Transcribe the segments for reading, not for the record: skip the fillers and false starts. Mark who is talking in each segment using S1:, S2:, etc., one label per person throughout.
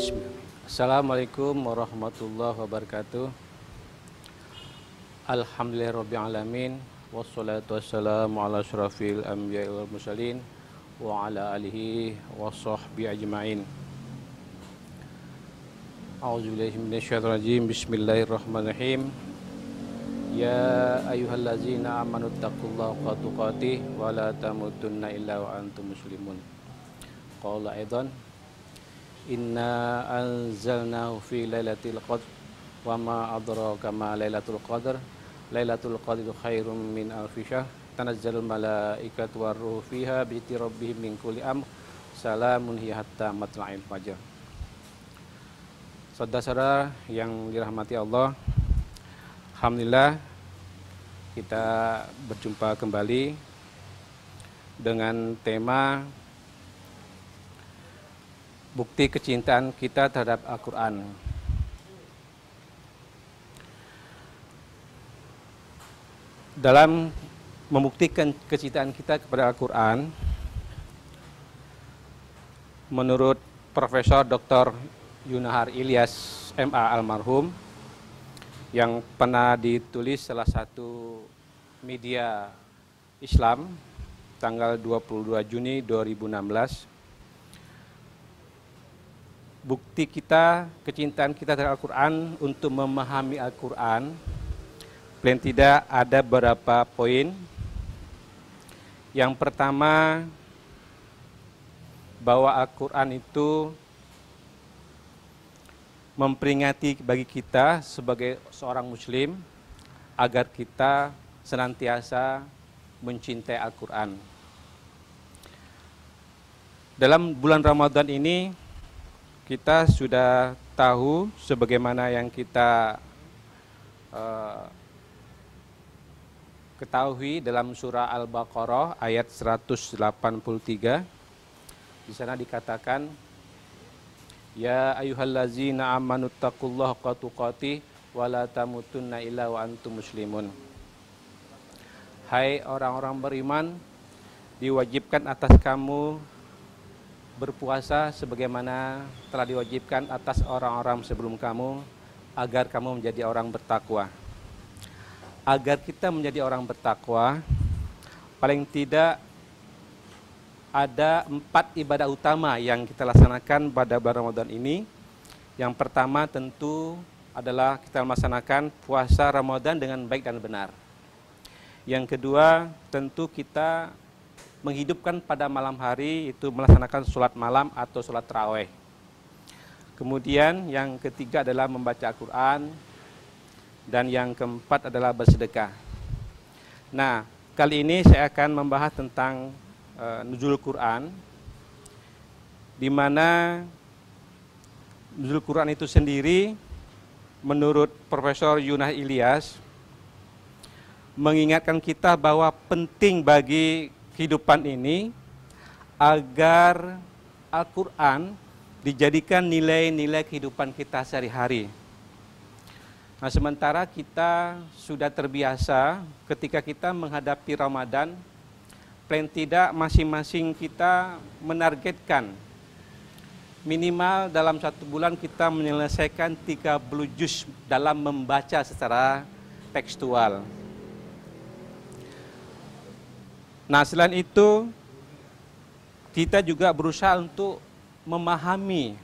S1: Bismillah. Assalamualaikum warahmatullahi wabarakatuh. Alhamdulillahirrabbilalamin. Wassalatu wassalamu ala asyrafil anbiya'i wal mursalin wa ala alihi wa sahbihi ajma'in. A'udzubillahi minasyaitonir rajim. Bismillahirrahmanirrahim. Ya ayyuhallazina amanu taqullaha haqqa tuqatih wa la tamutunna illa wa antum muslimun. Qala aidan inna anzalnahu fi lailatul qadr wa ma adraka ma lailatul qadr lailatul qadri khairum min alfi syahr tanazzalul malaikatu waruhu fiha bi idzni rabbihim min kulli amr salamun hiya hatta matla'il fajr. Saudara-saudara yang dirahmati Allah, alhamdulillah kita berjumpa kembali dengan tema bukti kecintaan kita terhadap Al-Quran. Dalam membuktikan kecintaan kita kepada Al-Quran, menurut Profesor Dr. Yunahar Ilyas MA almarhum, yang pernah ditulis salah satu media Islam tanggal 22 Juni 2016, bukti kita, kecintaan kita terhadap Al-Quran untuk memahami Al-Quran, paling tidak ada beberapa poin. Yang pertama, bahwa Al-Quran itu memperingati bagi kita sebagai seorang muslim agar kita senantiasa mencintai Al-Quran. Dalam bulan Ramadan ini, kita sudah tahu sebagaimana yang kita ketahui dalam surah Al-Baqarah ayat 183. Di sana dikatakan, ya ayyuhallazina amanu taqullaha haqqa tuqatih wa la tamutunna illa wa antum muslimun. Hai orang-orang beriman, diwajibkan atas kamu berpuasa sebagaimana telah diwajibkan atas orang-orang sebelum kamu, agar kamu menjadi orang bertakwa. Agar kita menjadi orang bertakwa, paling tidak ada 4 ibadah utama yang kita laksanakan pada bulan Ramadan ini. Yang pertama tentu adalah kita melaksanakan puasa Ramadan dengan baik dan benar. Yang kedua tentu kita menghidupkan pada malam hari, itu melaksanakan sholat malam atau sholat tarawih. Kemudian yang ketiga adalah membaca Al-Quran, dan yang keempat adalah bersedekah. Nah, kali ini saya akan membahas tentang nuzul Quran, di mana nuzul Quran itu sendiri menurut Profesor Yunahar Ilyas mengingatkan kita bahwa penting bagi kehidupan ini agar Al-Quran dijadikan nilai-nilai kehidupan kita sehari-hari. Nah, sementara kita sudah terbiasa ketika kita menghadapi Ramadan, paling tidak masing-masing kita menargetkan minimal dalam 1 bulan kita menyelesaikan 30 juz dalam membaca secara tekstual. Nah, selain itu kita juga berusaha untuk memahami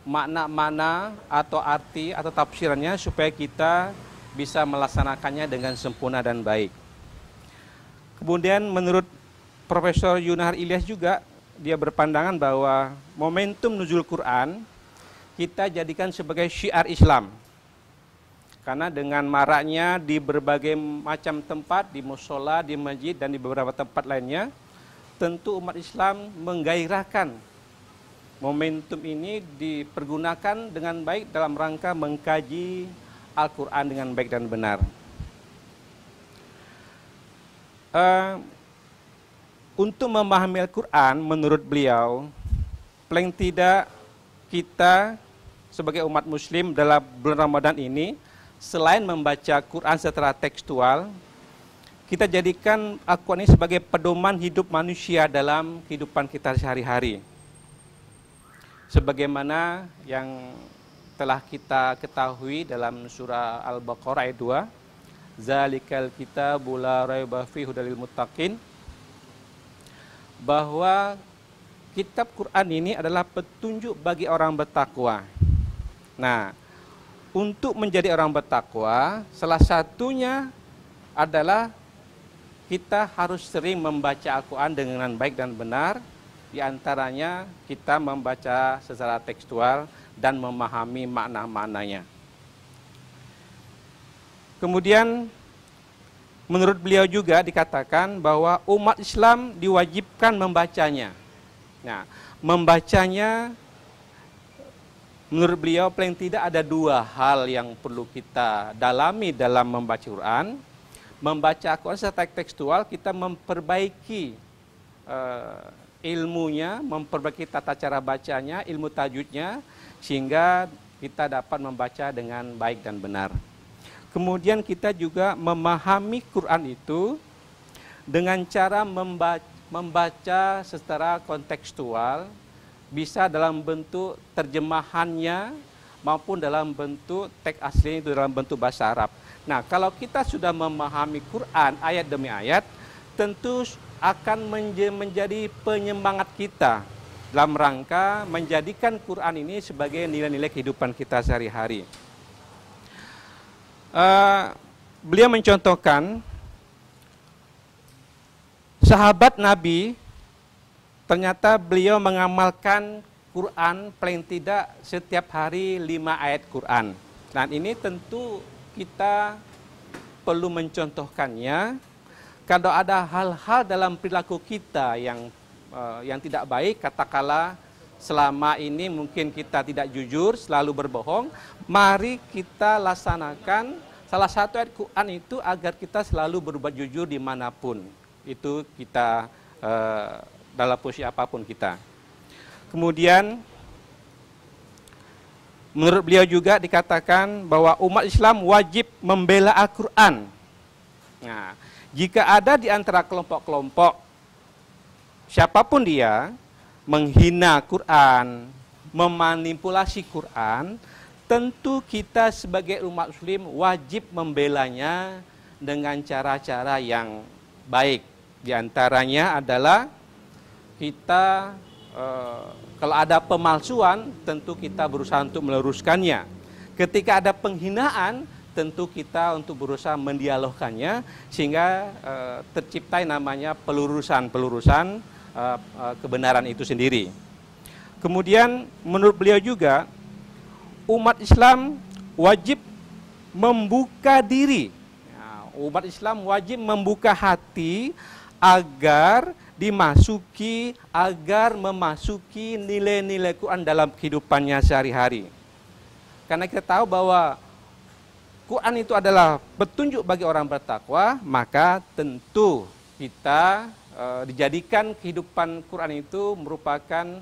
S1: makna-makna atau arti atau tafsirannya supaya kita bisa melaksanakannya dengan sempurna dan baik. Kemudian menurut Profesor Yunahar Ilyas juga, dia berpandangan bahwa momentum nuzul Quran kita jadikan sebagai syiar Islam. Karena dengan maraknya di berbagai macam tempat, di mushola, di masjid, dan di beberapa tempat lainnya, tentu umat Islam menggairahkan momentum ini dipergunakan dengan baik dalam rangka mengkaji Al-Quran dengan baik dan benar. Untuk memahami Al-Quran, menurut beliau, paling tidak kita sebagai umat muslim dalam bulan Ramadan ini, selain membaca Quran secara tekstual, kita jadikan Al-Quran ini sebagai pedoman hidup manusia dalam kehidupan kita sehari-hari. sebagaimana yang telah kita ketahui dalam surah Al-Baqarah ayat 2, zalikal kitabul la raiba fihi hudal lil muttaqin, bahwa kitab Quran ini adalah petunjuk bagi orang bertakwa. Nah, untuk menjadi orang bertakwa, salah satunya adalah kita harus sering membaca Al-Quran dengan baik dan benar. Di antaranya kita membaca secara tekstual dan memahami makna-maknanya. Kemudian menurut beliau juga dikatakan bahwa umat Islam diwajibkan membacanya. Nah, membacanya menurut beliau paling tidak ada dua hal yang perlu kita dalami dalam membaca Quran. Membaca Quran secara tekstual, kita memperbaiki ilmunya, memperbaiki tata cara bacanya, ilmu tajwidnya, sehingga kita dapat membaca dengan baik dan benar. Kemudian kita juga memahami Quran itu dengan cara membaca secara kontekstual, bisa dalam bentuk terjemahannya maupun dalam bentuk teks aslinya itu dalam bentuk bahasa Arab. Nah, kalau kita sudah memahami Quran ayat demi ayat, tentu akan menjadi penyemangat kita dalam rangka menjadikan Quran ini sebagai nilai-nilai kehidupan kita sehari-hari. Beliau mencontohkan sahabat Nabi, ternyata beliau mengamalkan Quran paling tidak setiap hari 5 ayat Quran. Dan ini tentu kita perlu mencontohkannya. Kalau ada hal-hal dalam perilaku kita yang tidak baik, katakanlah selama ini mungkin kita tidak jujur, selalu berbohong, mari kita laksanakan salah satu ayat Quran itu agar kita selalu berbuat jujur dimanapun. Itu kita dalam posisi apapun kita. Kemudian menurut beliau juga dikatakan bahwa umat Islam wajib membela Al-Quran. Nah, jika ada di antara kelompok-kelompok siapapun dia menghina Quran, memanipulasi Quran, tentu kita sebagai umat Muslim wajib membelanya dengan cara-cara yang baik. Di antaranya adalah kita kalau ada pemalsuan, tentu kita berusaha untuk meluruskannya. Ketika ada penghinaan, tentu kita untuk berusaha mendialogkannya sehingga tercipta namanya pelurusan kebenaran itu sendiri. Kemudian menurut beliau juga umat Islam wajib membuka diri. Umat Islam wajib membuka hati agar memasuki nilai-nilai Quran dalam kehidupannya sehari-hari. Karena kita tahu bahwa Quran itu adalah petunjuk bagi orang bertakwa, maka tentu kita dijadikan kehidupan Quran itu merupakan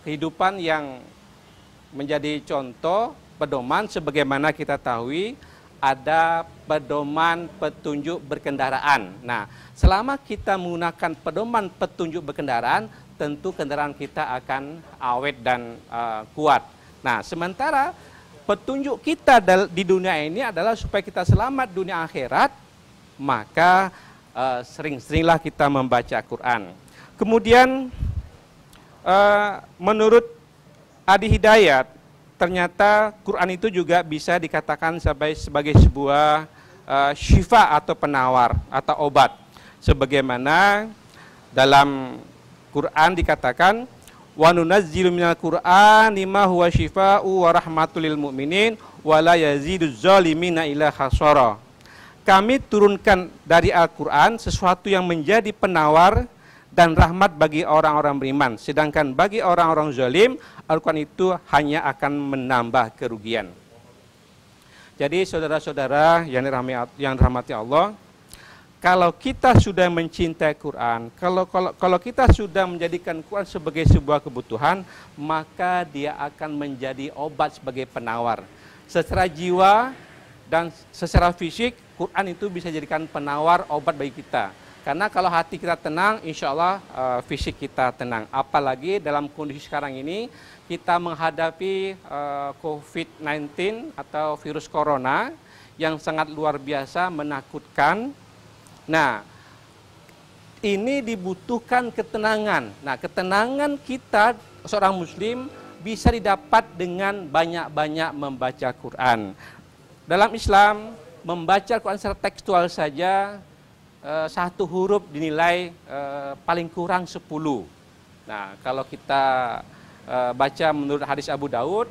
S1: kehidupan yang menjadi contoh pedoman. Sebagaimana kita tahu ada pedoman petunjuk berkendaraan. Nah, selama kita menggunakan pedoman petunjuk berkendaraan, tentu kendaraan kita akan awet dan kuat. Nah, sementara petunjuk kita di dunia ini adalah supaya kita selamat dunia akhirat, maka sering-seringlah kita membaca Quran. Kemudian menurut Adi Hidayat, ternyata Quran itu juga bisa dikatakan sebagai sebuah syifa atau penawar atau obat. Sebagaimana dalam Quran dikatakan, wa nunazzilu minal Qur'ani ma huwa syifaa'u wa rahmatul lil mu'minin wa la yaziduz zalimina illa khasara. Kami turunkan dari Al-Quran sesuatu yang menjadi penawar dan rahmat bagi orang-orang beriman. Sedangkan bagi orang-orang zalim, Al-Quran itu hanya akan menambah kerugian. Jadi saudara-saudara yang dirahmati Allah, kalau kita sudah mencintai Quran, kalau kita sudah menjadikan Quran sebagai sebuah kebutuhan, maka dia akan menjadi obat sebagai penawar. Secara jiwa dan secara fisik, Quran itu bisa jadikan penawar obat bagi kita. Karena kalau hati kita tenang, insya Allah fisik kita tenang. Apalagi dalam kondisi sekarang ini, kita menghadapi COVID-19 atau virus corona yang sangat luar biasa menakutkan. Nah, ini dibutuhkan ketenangan. Nah, ketenangan kita seorang muslim bisa didapat dengan banyak-banyak membaca Quran. Dalam Islam, membaca Quran secara tekstual saja satu huruf dinilai paling kurang 10. Nah, kalau kita baca menurut hadis Abu Daud,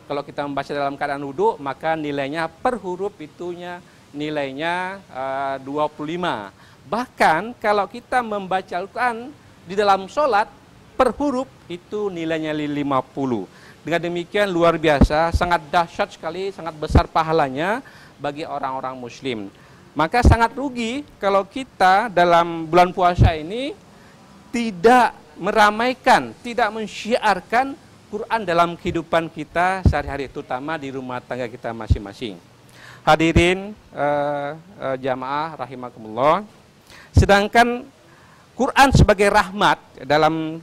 S1: kalau kita membaca dalam keadaan wudhu, maka nilainya per huruf itunya nilainya 25. Bahkan kalau kita membaca Al-Quran di dalam sholat, per huruf itu nilainya 50. Dengan demikian luar biasa, sangat dahsyat sekali, sangat besar pahalanya bagi orang-orang muslim. Maka sangat rugi kalau kita dalam bulan puasa ini tidak meramaikan, tidak mensyiarkan Quran dalam kehidupan kita sehari-hari, terutama di rumah tangga kita masing-masing. Hadirin jamaah rahimakumullah. Sedangkan Quran sebagai rahmat dalam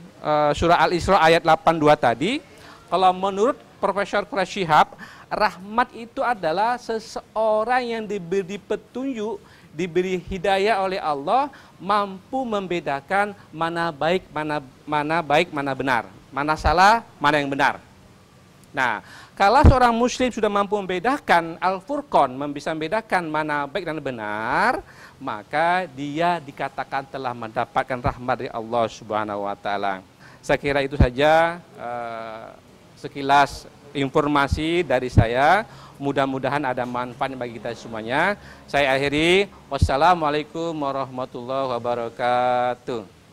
S1: surah Al-Isra ayat 82 tadi, kalau menurut Profesor Quraish Shihab, rahmat itu adalah seseorang yang diberi petunjuk, diberi hidayah oleh Allah, mampu membedakan mana baik, mana benar, mana salah, mana yang benar. Nah, kalau seorang muslim sudah mampu membedakan Al-Furqan, bisa membedakan mana baik dan benar, maka dia dikatakan telah mendapatkan rahmat dari Allah Subhanahu wa taala. Saya kira itu saja sekilas informasi dari saya. Mudah-mudahan ada manfaat bagi kita semuanya. Saya akhiri. Wassalamualaikum warahmatullahi wabarakatuh.